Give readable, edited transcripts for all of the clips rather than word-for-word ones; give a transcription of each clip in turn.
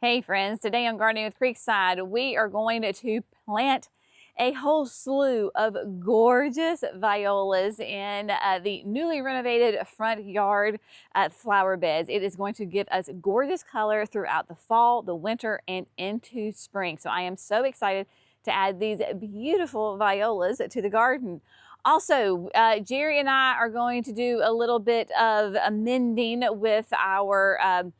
Hey friends, today on Gardening with Creekside, we are going to plant a whole slew of gorgeous violas in the newly renovated front yard flower beds. It is going to give us gorgeous color throughout the fall, the winter, and into spring. So I am so excited to add these beautiful violas to the garden. Also, Jerry and I are going to do a little bit of amending with our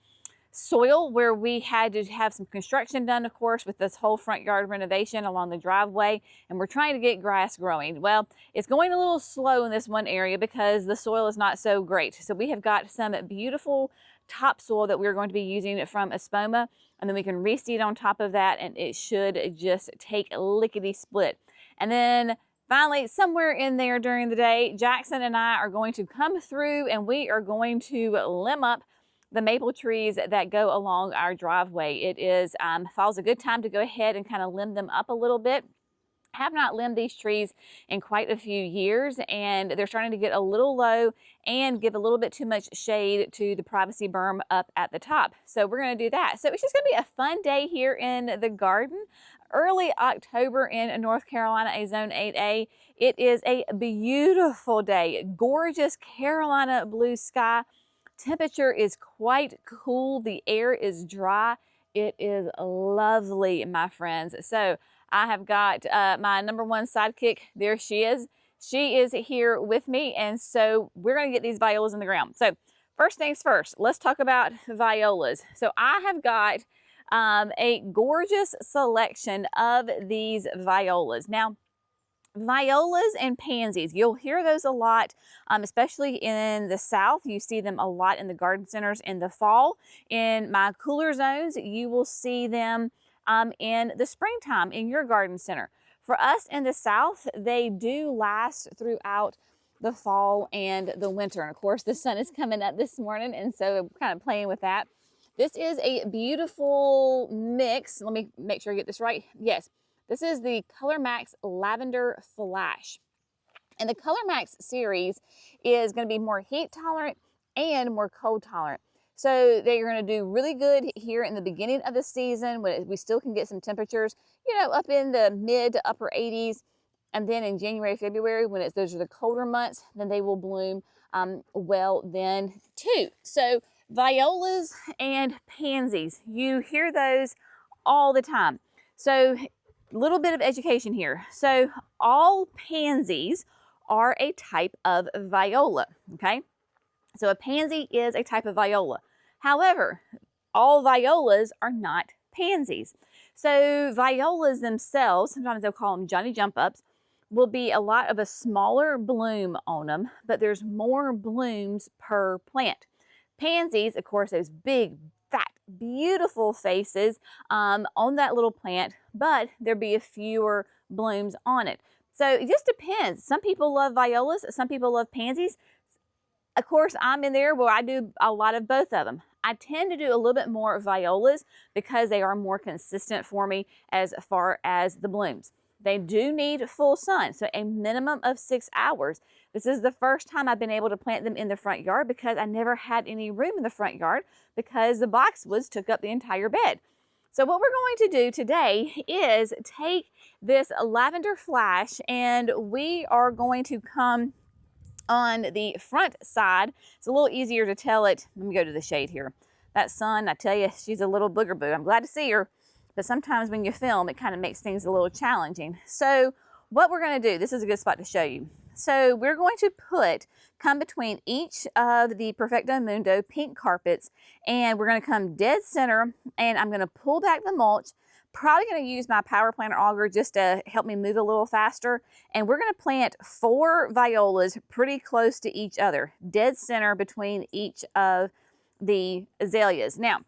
soil where we had to have some construction done, of course, with this whole front yard renovation along the driveway, and we're trying to get grass growing. Well, it's going a little slow in this one area because the soil is not so great. So we have got some beautiful topsoil that we're going to be using from Espoma, and then we can reseed on top of that, and it should just take lickety split. And then finally, somewhere in there during the day, Jackson and I are going to come through and we are going to limb up the maple trees that go along our driveway. It is fall's a good time to go ahead and kind of limb them up a little bit. I have not limbed these trees in quite a few years, and they're starting to get a little low and give a little bit too much shade to the privacy berm up at the top. So we're going to do that. So it's just going to be a fun day here in the garden. Early October in North Carolina, a zone 8A. It is a beautiful day. Gorgeous Carolina blue sky. Temperature is quite cool. The air is dry. It is lovely, my friends. So I have got my number one sidekick. There she is. She is here with me. And so we're going to get these violas in the ground. So first things first, let's talk about violas. So I have got a gorgeous selection of these violas. Now, violas and pansies, you'll hear those a lot, especially in the south. You see them a lot in the garden centers in the fall. In my cooler zones, you will see them in the springtime in your garden center. For us in the south, they do last throughout the fall and the winter. And of course, the sun is coming up this morning, and so I'm kind of playing with that. This is a beautiful mix. Let me make sure I get this right. Yes. This is the Color Max Lavender Flash. And the Color Max series is going to be more heat tolerant and more cold tolerant. So they're going to do really good here in the beginning of the season when we still can get some temperatures, up in the mid to upper 80s. And then in January, February, when those are the colder months, then they will bloom well then too. So violas and pansies, you hear those all the time. So little bit of education here. So all pansies are a type of viola, okay? So a pansy is a type of viola. However, all violas are not pansies. So violas themselves, sometimes they'll call them Johnny Jump Ups, will be a lot of a smaller bloom on them, but there's more blooms per plant. Pansies, of course, those big, fat, beautiful faces on that little plant, but there'll be a fewer blooms on it. So it just depends. Some people love violas, some people love pansies. Of course, I'm in there where I do a lot of both of them. I tend to do a little bit more violas because they are more consistent for me as far as the blooms. They do need full sun, so a minimum of 6 hours. This is the first time I've been able to plant them in the front yard because I never had any room in the front yard because the boxwoods took up the entire bed. So what we're going to do today is take this lavender flash and we are going to come on the front side. It's a little easier to tell it. Let me go to the shade here. That sun, I tell you, she's a little booger boo. I'm glad to see her. But sometimes when you film, it kind of makes things a little challenging. So what we're going to do, this is a good spot to show you. So we're going to come between each of the Perfecto Mundo pink carpets, and we're going to come dead center, and I'm going to pull back the mulch. Probably going to use my power planter auger just to help me move a little faster. And we're going to plant 4 violas pretty close to each other, dead center between each of the azaleas. Now,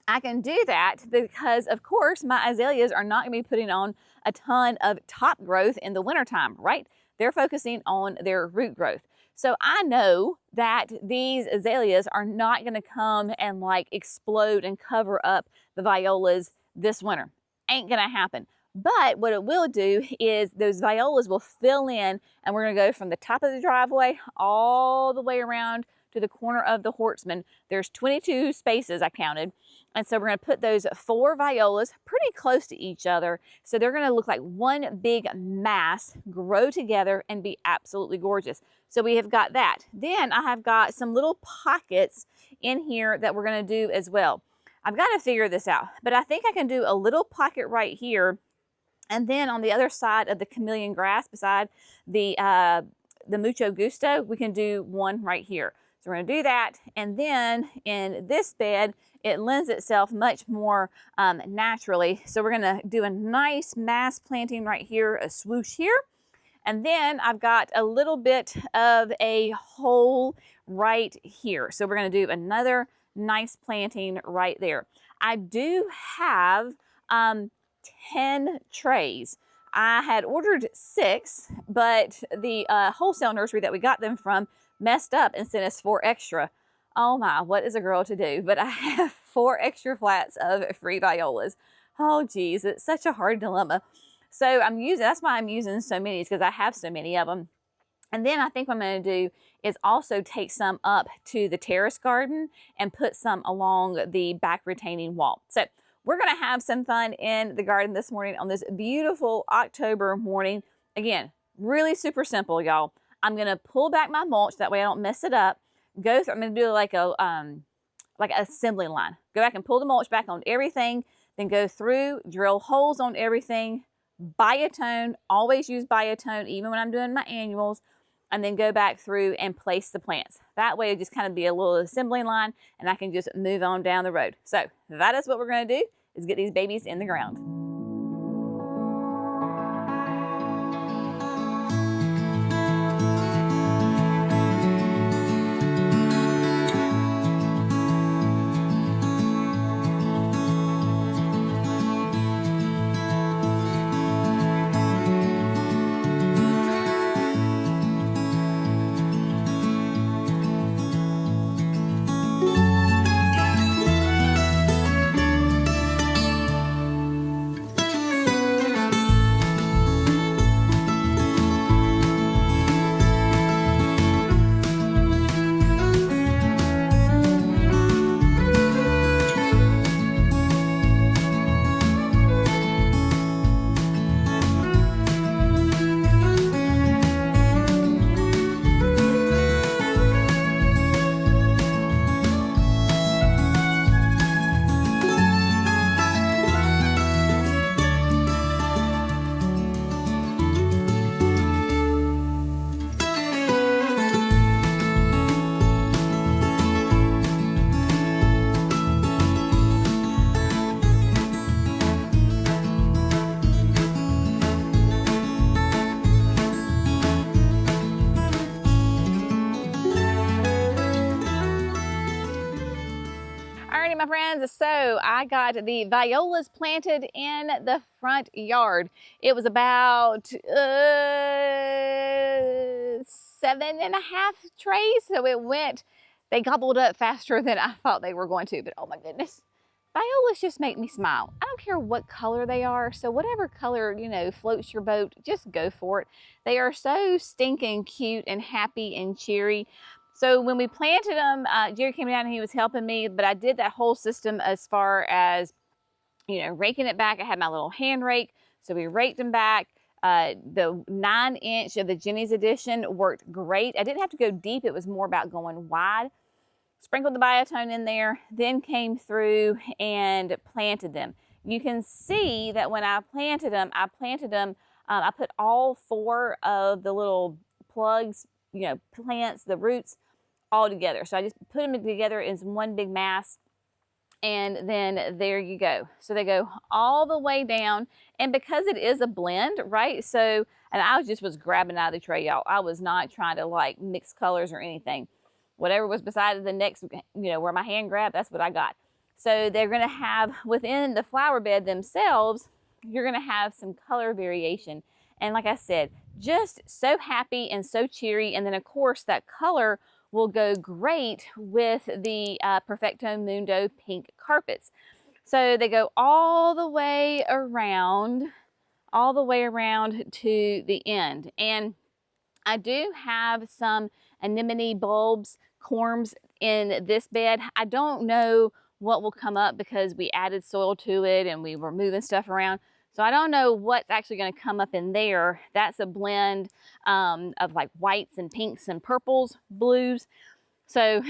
I can do that because, of course, my azaleas are not going to be putting on a ton of top growth in the wintertime, right? They're focusing on their root growth. So I know that these azaleas are not going to come and like explode and cover up the violas this winter. Ain't going to happen. But what it will do is those violas will fill in, and we're going to go from the top of the driveway all the way around to the corner of the Hortsman. There's 22 spaces I counted. And so we're going to put those 4 violas pretty close to each other. So they're going to look like one big mass, grow together, and be absolutely gorgeous. So we have got that. Then I have got some little pockets in here that we're going to do as well. I've got to figure this out, but I think I can do a little pocket right here. And then on the other side of the chameleon grass beside the mucho gusto, we can do one right here. So we're going to do that. And then in this bed, it lends itself much more naturally. So we're going to do a nice mass planting right here, a swoosh here. And then I've got a little bit of a hole right here. So we're going to do another nice planting right there. I do have 10 trays. I had ordered 6, but the wholesale nursery that we got them from messed up and sent us 4 extra. Oh my, what is a girl to do? But I have 4 extra flats of free violas. Oh geez, it's such a hard dilemma. So that's why I'm using so many, because I have so many of them. And then I think what I'm going to do is also take some up to the terrace garden and put some along the back retaining wall. So we're going to have some fun in the garden this morning on this beautiful October morning. Again, really super simple, y'all. I'm going to pull back my mulch, that way I don't mess it up. I'm going to do like an assembly line. Go back and pull the mulch back on everything, then go through, drill holes on everything, biotone, always use biotone even when I'm doing my annuals, and then go back through and place the plants. That way it just kind of be a little assembly line and I can just move on down the road. So that is what we're going to do, is get these babies in the ground. My friends, so I got the violas planted in the front yard. It was about 7.5 trays, so they gobbled up faster than I thought they were going to, but oh my goodness, violas just make me smile. I don't care what color they are, so whatever color, floats your boat, just go for it. They are so stinking cute and happy and cheery. So when we planted them, Jerry came down and he was helping me, but I did that whole system as far as, raking it back. I had my little hand rake, so we raked them back. The 9-inch of the Jenny's Edition worked great. I didn't have to go deep. It was more about going wide. Sprinkled the biotone in there, then came through and planted them. You can see that when I planted them, I put all 4 of the little plugs, plants, the roots, all together. So I just put them together in one big mass, and then there you go. So they go all the way down, and because it is a blend, right? So, and I was grabbing out of the tray, y'all. I was not trying to like mix colors or anything. Whatever was beside the next, where my hand grabbed, that's what I got. So they're going to have, within the flower bed themselves, you're going to have some color variation. And like I said, just so happy and so cheery. And then of course that color will go great with the Perfecto Mundo pink carpets. So they go all the way around to the end. And I do have some anemone bulbs corms in this bed. I don't know what will come up because we added soil to it and we were moving stuff around. So I don't know what's actually going to come up in there. That's a blend of like whites and pinks and purples, blues. So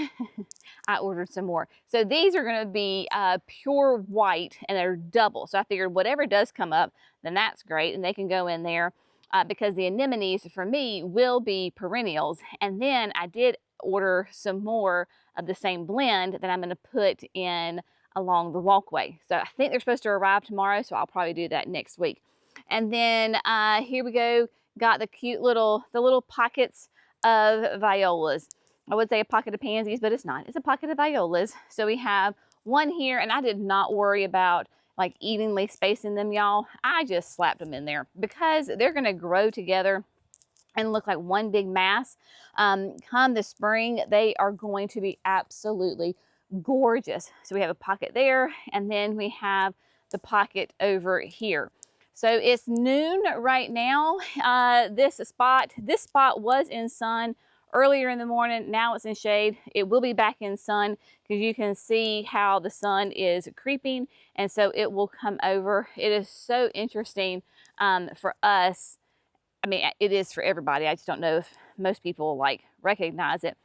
I ordered some more. So these are going to be pure white and they're double. So I figured whatever does come up, then that's great. And they can go in there because the anemones for me will be perennials. And then I did order some more of the same blend that I'm going to put in along the walkway. So I think they're supposed to arrive tomorrow, so I'll probably do that next week. And then here we go, got the cute little pockets of violas. I would say a pocket of pansies, but it's not. It's a pocket of violas. So we have one here, and I did not worry about like evenly spacing them, y'all. I just slapped them in there because they're going to grow together and look like one big mass. Come the spring, they are going to be absolutely gorgeous. So we have a pocket there, and then we have the pocket over here. So it's noon right now. This spot was in sun earlier in the morning. Now it's in shade. It will be back in sun because you can see how the sun is creeping, and so it will come over. It is so interesting for us. I mean, it is for everybody. I just don't know if most people like recognize it.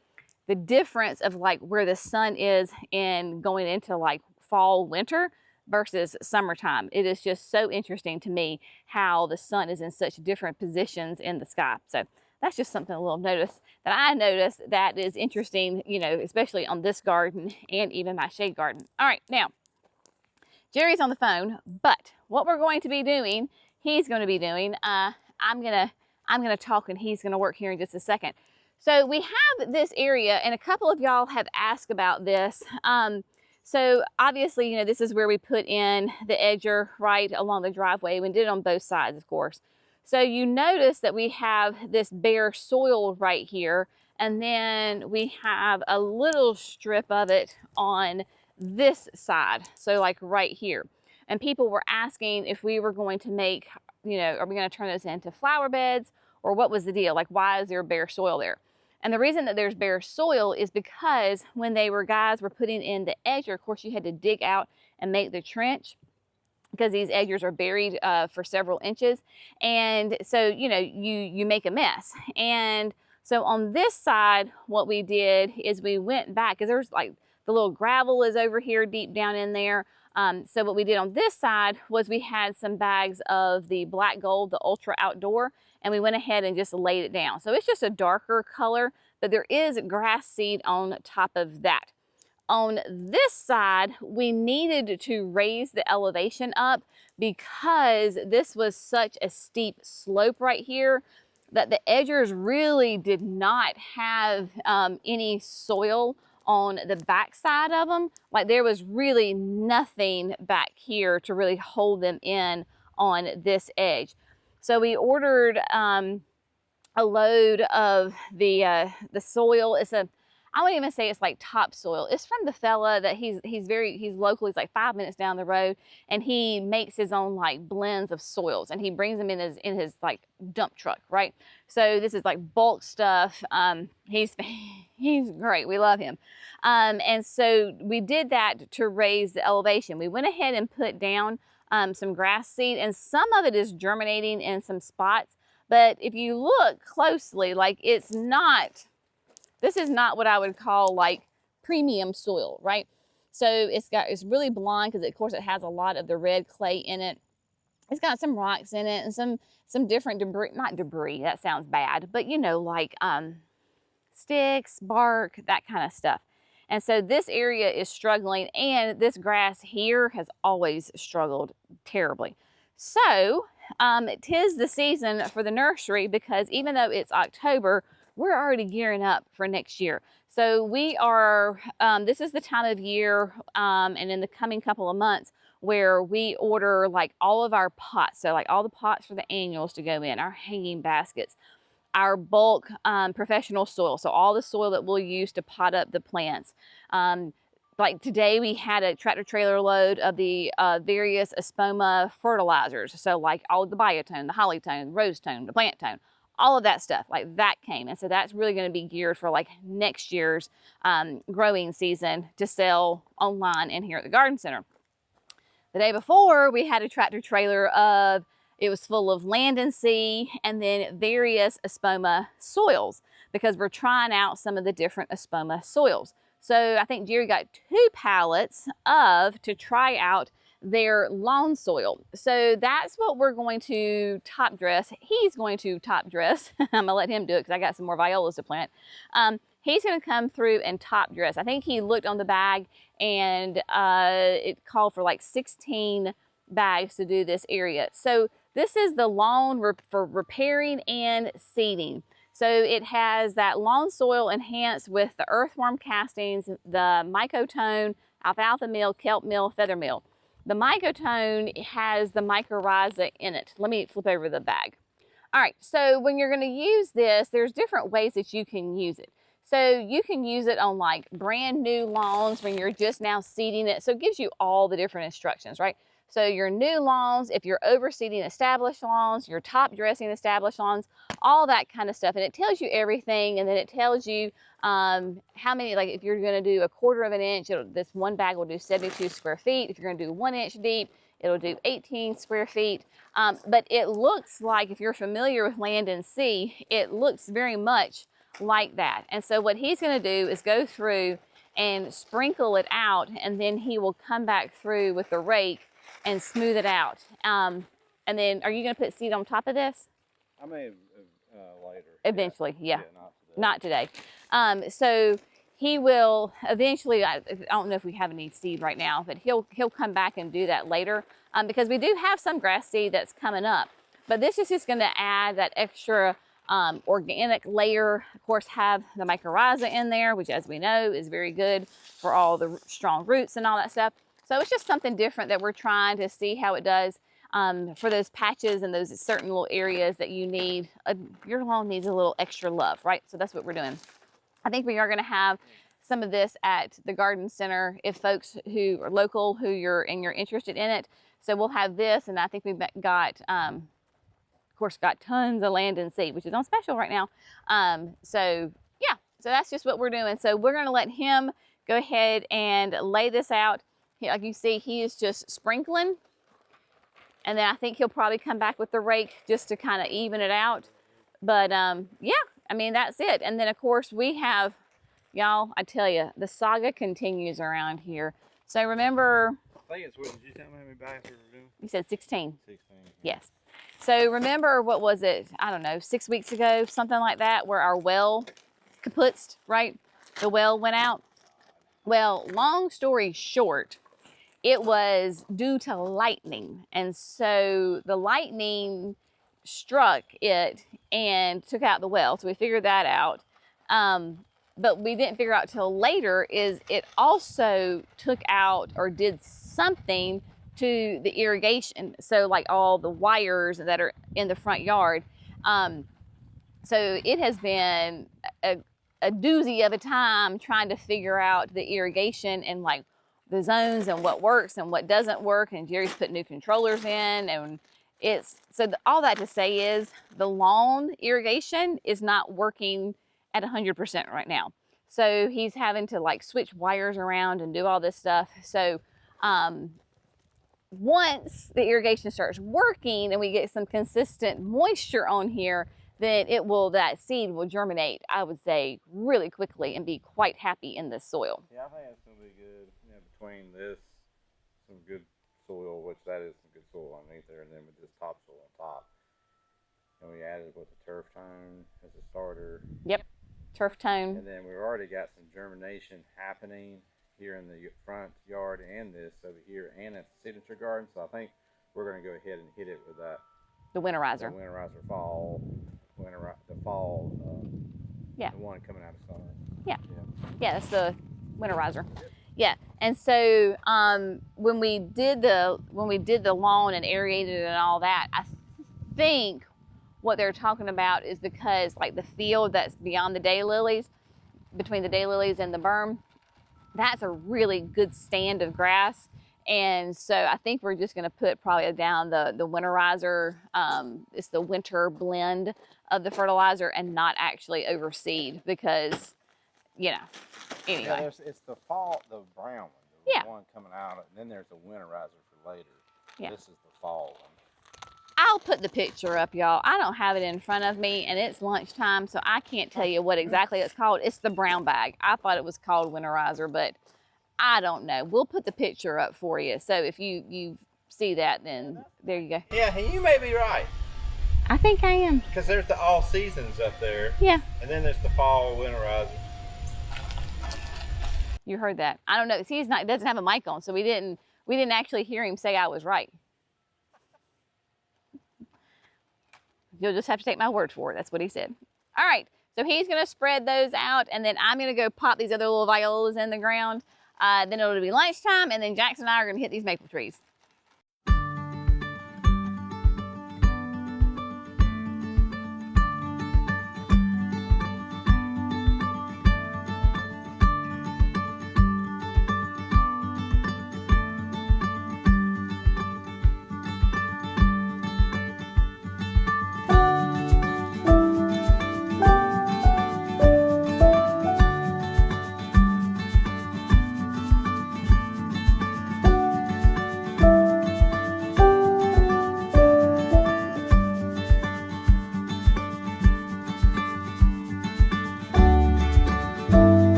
The difference of like where the sun is in going into like fall, winter versus summertime. It is just so interesting to me how the sun is in such different positions in the sky. So that's just something, a little notice that I noticed that is interesting, you know, especially on this garden and even my shade garden. All right, now, Jerry's on the phone, but what we're going to be doing, he's going to be doing, I'm gonna talk and he's gonna work here in just a second. So we have this area, and a couple of y'all have asked about this. So obviously, you know, this is where we put in the edger right along the driveway. We did it on both sides, of course. So you notice that we have this bare soil right here, and then we have a little strip of it on this side. So like right here. And people were asking if we were going to make, you know, are we going to turn those into flower beds, or what was the deal? Like, why is there bare soil there? And the reason that there's bare soil is because when guys were putting in the edger, of course you had to dig out and make the trench because these edgers are buried for several inches. And so, you know, you make a mess. And so on this side, what we did is we went back, because there's like the little gravel is over here deep down in there. So what we did on this side was we had some bags of the black gold, the ultra outdoor, and we went ahead and just laid it down. So it's just a darker color, but there is grass seed on top of that. On this side, we needed to raise the elevation up because this was such a steep slope right here that the edgers really did not have any soil on the back side of them. Like there was really nothing back here to really hold them in on this edge. So we ordered a load of the soil. I wouldn't even say it's like topsoil. It's from the fella that he's local. He's like 5 minutes down the road, and he makes his own like blends of soils, and he brings them in his like dump truck, right? So this is like bulk stuff. He's great. We love him. And so we did that to raise the elevation. We went ahead and put down some grass seed, and some of it is germinating in some spots. But if you look closely, like this is not what I would call like premium soil, right? So it's really blonde because of course it has a lot of the red clay in it. It's got some rocks in it and some different debris, not debris, that sounds bad, but you know, like sticks, bark, that kind of stuff. And so this area is struggling, and this grass here has always struggled terribly. So 'tis the season for the nursery, because even though it's October, we're already gearing up for next year. So we are, this is the time of year, and in the coming couple of months, where we order like all of our pots. So like all the pots for the annuals to go in, our hanging baskets, our bulk professional soil. So all the soil that we'll use to pot up the plants. Like today we had a tractor trailer load of the various Espoma fertilizers. So like all the biotone, the hollytone, the rose tone, the plant tone, all of that stuff, like that came. And so that's really going to be geared for like next year's growing season to sell online and here at the garden center. The day before, we had a tractor trailer it was full of land and sea and then various Espoma soils because we're trying out some of the different Espoma soils. So I think Jerry got 2 pallets to try out their lawn soil. So that's what we're going to top dress. He's going to top dress. I'm gonna let him do it because I got some more violas to plant. He's gonna come through and top dress. I think he looked on the bag and it called for like 16 bags to do this area. So this is the lawn for repairing and seeding. So it has that lawn soil enhanced with the earthworm castings, the mycotone, alfalfa meal, kelp meal, feather meal. The mycotone has the mycorrhiza in it. Let me flip over the bag. All right, so when you're going to use this, there's different ways that you can use it. So you can use it on like brand new lawns when you're just now seeding it. So it gives you all the different instructions, right? So your new lawns, if you're overseeding established lawns, you're top dressing established lawns, all that kind of stuff. And it tells you everything. And then it tells you how many, like if you're going to do 1/4 of an inch, this one bag will do 72 square feet. If you're going to do 1 inch deep, it'll do 18 square feet. But it looks like, if you're familiar with land and sea, it looks very much like that. And so what he's going to do is go through and sprinkle it out, and then he will come back through with the rake and smooth it out. And then, are you going to put seed on top of this? I may later. Eventually, yeah. Not today. So he will eventually, I don't know if we have any seed right now, but he'll come back and do that later because we do have some grass seed that's coming up. But this is just going to add that extra organic layer. Of course, have the mycorrhiza in there, which, as we know, is very good for all the strong roots and all that stuff. So it's just something different that we're trying to see how it does for those patches and those certain little areas that you need. Your lawn needs a little extra love, right? So that's what we're doing. I think we are going to have some of this at the garden center if folks who are local, you're interested in it. So we'll have this, and I think we've got, of course, got tons of land and sea, which is on special right now. So yeah, so that's just what we're doing. So we're going to let him go ahead and lay this out. Like you see, he is just sprinkling. And then I think he'll probably come back with the rake just to kind of even it out. But yeah, I mean, that's it. And then of course we have, y'all, I tell you, the saga continues around here. So remember, I think it's what, did you tell me how many bags we were doing? You said 16. 16. Yes. So remember, what was it? I don't know, 6 weeks ago, something like that, where our well kaputzed, right? The well went out. Well, long story short, it was due to lightning. And so the lightning struck it and took out the well. So we figured that out. But we didn't figure out till later is it also took out or did something to the irrigation. So like all the wires that are in the front yard. So it has been a doozy of a time trying to figure out the irrigation and like the zones and what works and what doesn't work. And Jerry's put new controllers in, and all that to say is the lawn irrigation is not working at 100% right now. So he's having to like switch wires around and do all this stuff. So once the irrigation starts working and we get some consistent moisture on here, then that seed will germinate, I would say, really quickly and be quite happy in this soil. Yeah, I think that's going to be good. You know, between this, some good soil, which that is some good soil underneath there, and then with this topsoil on top. And we added with the turf tone as a starter. Yep, turf tone. And then we've already got some germination happening here in the front yard and this over here and at the signature garden. So I think we're going to go ahead and hit it with that. The winterizer. The winterizer fall. The fall. Yeah. The one coming out of summer. Yeah. Yeah, that's the winterizer. Yeah. And so when we did the lawn and aerated it and all that, I think what they're talking about is because like the field that's beyond the daylilies, between the daylilies and the berm, that's a really good stand of grass. And so I think we're just gonna put probably down the winterizer. It's the winter blend of the fertilizer and not actually overseed because, you know, anyway. Yeah, it's the fall, the brown one, the one coming out, and then there's a winterizer for later. Yeah. This is the fall one. I'll put the picture up, y'all. I don't have it in front of me, and it's lunchtime, so I can't tell you what exactly it's called. It's the brown bag. I thought it was called winterizer, but I don't know. We'll put the picture up for you. So if you see that, then there you go. Yeah, you may be right. I think I am. Because there's the all seasons up there. Yeah. And then there's the fall winterizer. You heard that. I don't know. See, doesn't have a mic on, so we didn't actually hear him say I was right. You'll just have to take my word for it. That's what he said. All right. So he's going to spread those out, and then I'm going to go pop these other little violas in the ground. Then it'll be lunchtime, and then Jackson and I are going to hit these maple trees.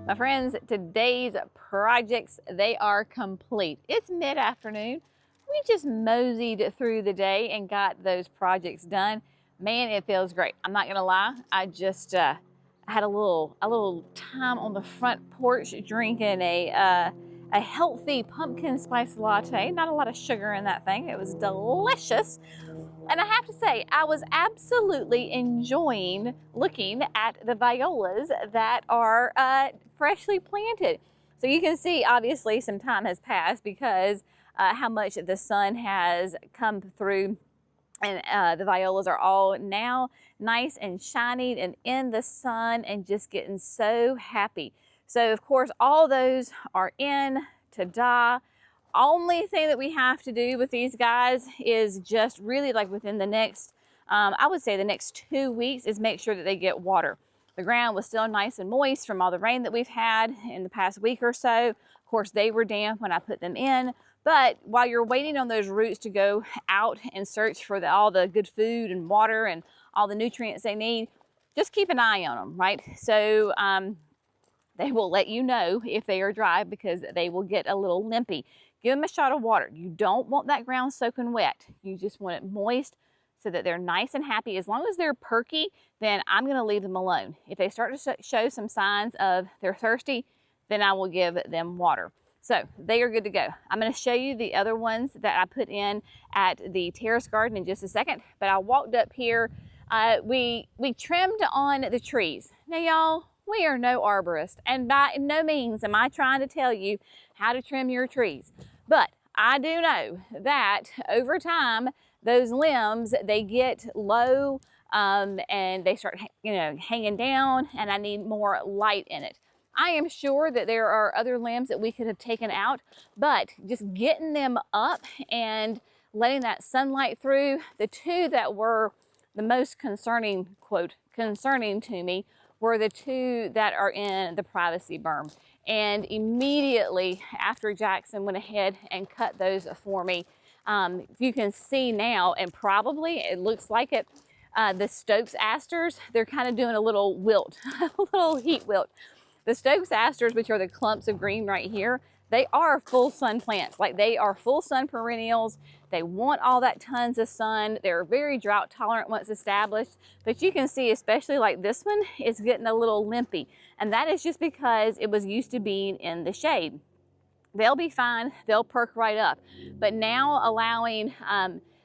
My friends, today's projects, they are complete. It's mid-afternoon. We just moseyed through the day and got those projects done. Man, it feels great. I'm not gonna lie. I just had a little time on the front porch drinking a healthy pumpkin spice latte. Not a lot of sugar in that thing. It was delicious. And I have to say, I was absolutely enjoying looking at the violas that are freshly planted. So you can see, obviously, some time has passed because how much the sun has come through, and the violas are all now nice and shiny and in the sun and just getting so happy. So, of course, all those are in to die. Only thing that we have to do with these guys is just really like within the next, I would say the next 2 weeks, is make sure that they get water. The ground was still nice and moist from all the rain that we've had in the past week or so. Of course, they were damp when I put them in. But while you're waiting on those roots to go out and search for all the good food and water and all the nutrients they need, just keep an eye on them, right? So they will let you know if they are dry because they will get a little limpy. Give them a shot of water. You don't want that ground soaking wet. You just want it moist so that they're nice and happy. As long as they're perky, then I'm gonna leave them alone. If they start to show some signs of they're thirsty, then I will give them water. So they are good to go. I'm gonna show you the other ones that I put in at the terrace garden in just a second, but I walked up here. We trimmed on the trees. Now y'all, we are no arborists, and by no means am I trying to tell you how to trim your trees. But I do know that over time, those limbs, they get low and they start, hanging down, and I need more light in it. I am sure that there are other limbs that we could have taken out, but just getting them up and letting that sunlight through, the two that were the most concerning, quote, concerning to me, were the two that are in the privacy berm. And immediately after Jackson went ahead and cut those for me, you can see now, and probably it looks like it, the Stokes asters, they're kind of doing a little wilt, a little heat wilt. The Stokes asters, which are the clumps of green right here, they are full sun plants. Like, they are full sun perennials. They want all that tons of sun. They're very drought tolerant once established. But you can see, especially like this one, is getting a little limpy. And that is just because it was used to being in the shade. They'll be fine. They'll perk right up. But now allowing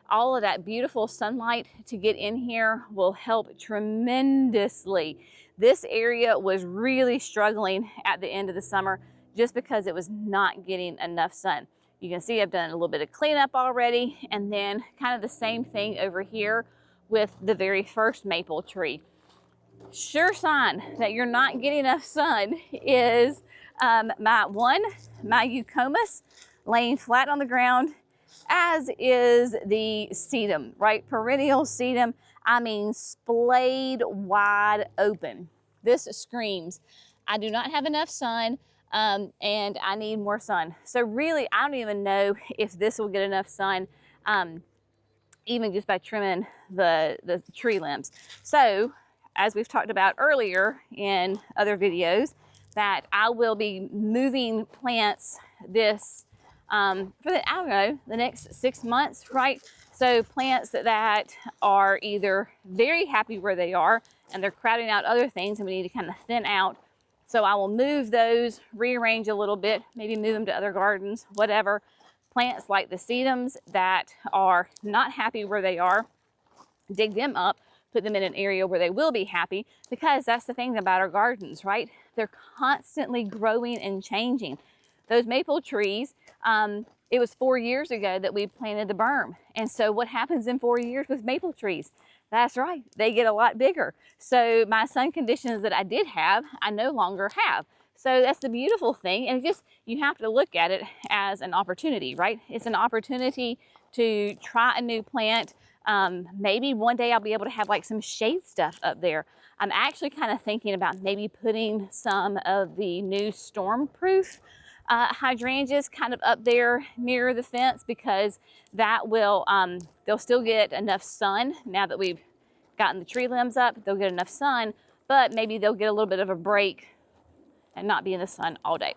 all of that beautiful sunlight to get in here will help tremendously. This area was really struggling at the end of the summer. just because it was not getting enough sun. You can see I've done a little bit of cleanup already, and then kind of the same thing over here with the very first maple tree. Sure sign that you're not getting enough sun is my eucomis laying flat on the ground, as is the sedum, right? Perennial sedum, I mean splayed wide open. This screams, I do not have enough sun, and I need more sun. So really, I don't even know if this will get enough sun, even just by trimming the tree limbs. So, as we've talked about earlier in other videos, that I will be moving plants this for the, I don't know, the next 6 months, right? So plants that are either very happy where they are and they're crowding out other things and we need to kind of thin out. So I will move those, rearrange a little bit, maybe move them to other gardens, whatever. Plants like the sedums that are not happy where they are, dig them up, put them in an area where they will be happy, because that's the thing about our gardens, right? They're constantly growing and changing. Those maple trees, it was 4 years ago that we planted the berm. And so what happens in 4 years with maple trees? That's right, they get a lot bigger. So my sun conditions that I did have, I no longer have. So that's the beautiful thing. And just, you have to look at it as an opportunity, right? It's an opportunity to try a new plant. Maybe one day I'll be able to have like some shade stuff up there. I'm actually kind of thinking about maybe putting some of the new storm-proof hydrangeas kind of up there near the fence, because that will, they'll still get enough sun now that we've gotten the tree limbs up. They'll get enough sun, but maybe they'll get a little bit of a break and not be in the sun all day.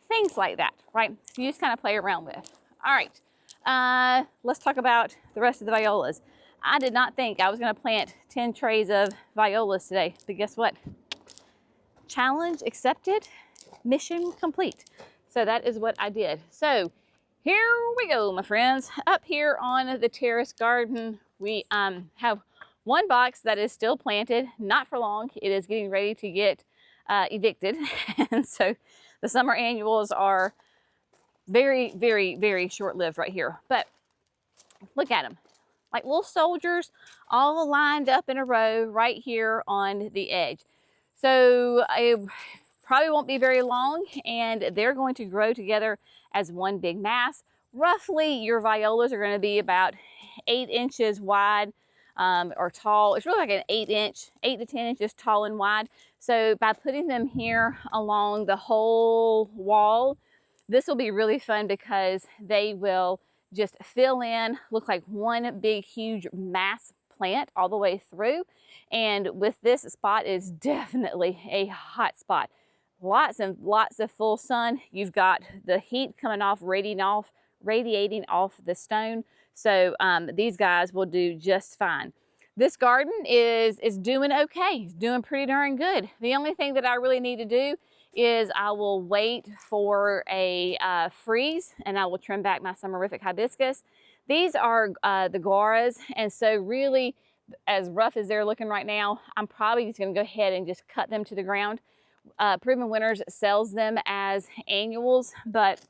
Things like that, right? So you just kind of play around with. All right, let's talk about the rest of the violas. I did not think I was going to plant 10 trays of violas today, but guess what? Challenge accepted, mission complete. So that is what I did. So here we go, my friends. Up here on the terrace garden, we have one box that is still planted, not for long. It is getting ready to get evicted. And so the summer annuals are very, very, very short-lived right here. But look at them, like little soldiers all lined up in a row right here on the edge. So I probably won't be very long, and they're going to grow together as one big mass. Roughly, your violas are going to be about 8 inches wide or tall. It's really like an 8 to 10 inches tall and wide. So by putting them here along the whole wall, this will be really fun because they will just fill in, look like one big huge mass plant all the way through. And with this spot is definitely a hot spot. Lots and lots of full sun. You've got the heat coming off, radiating off the stone. So these guys will do just fine. This garden is doing okay. It's doing pretty darn good. The only thing that I really need to do is I will wait for a freeze, and I will trim back my summerific hibiscus. These are the guaras, and so really, as rough as they're looking right now, I'm probably just going to go ahead and just cut them to the ground. Proven Winners sells them as annuals, but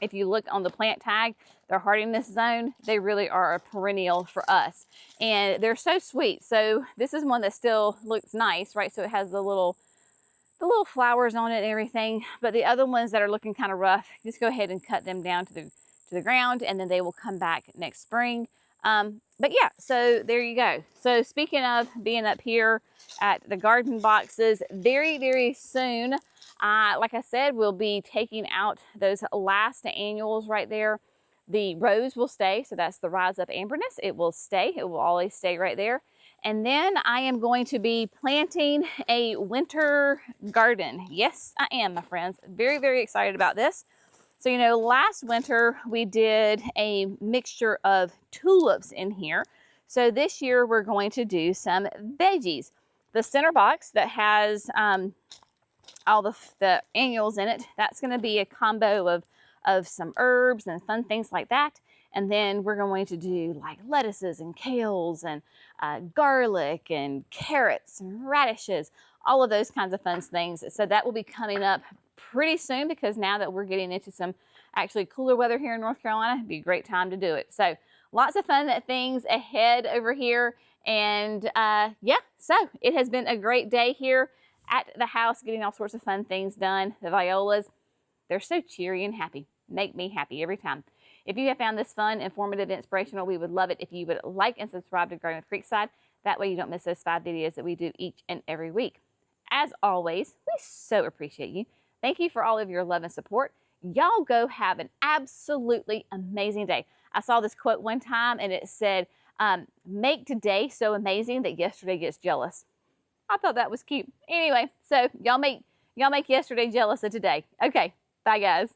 if you look on the plant tag, their hardiness zone, they really are a perennial for us. And they're so sweet. So this is one that still looks nice, right? So it has the little flowers on it and everything. But the other ones that are looking kind of rough, just go ahead and cut them down to the ground, and then they will come back next spring. But yeah, so there you go. So speaking of being up here at the garden boxes, very, very soon, like I said, we'll be taking out those last annuals right there. The rose will stay, so that's the Rise Up Amberness. It will stay. It will always stay right there. And then I am going to be planting a winter garden. Yes, I am, my friends. Very, very excited about this. So, you know, last winter we did a mixture of tulips in here. So this year we're going to do some veggies. The center box that has all the annuals in it, that's going to be a combo of some herbs and fun things like that. And then we're going to do like lettuces and kales and garlic and carrots and radishes, all of those kinds of fun things. So that will be coming up pretty soon, because now that we're getting into some actually cooler weather here in North Carolina, it'd be a great time to do it. So lots of fun things ahead over here. And yeah, so it has been a great day here at the house, getting all sorts of fun things done. The violas, they're so cheery and happy. Make me happy every time. If you have found this fun, informative, inspirational, we would love it if you would like and subscribe to Gardening with Creekside. That way you don't miss those 5 videos that we do each and every week. As always, we so appreciate you. Thank you for all of your love and support. Y'all go have an absolutely amazing day. I saw this quote one time and it said, make today so amazing that yesterday gets jealous. I thought that was cute. Anyway, so y'all make yesterday jealous of today. Okay, bye guys.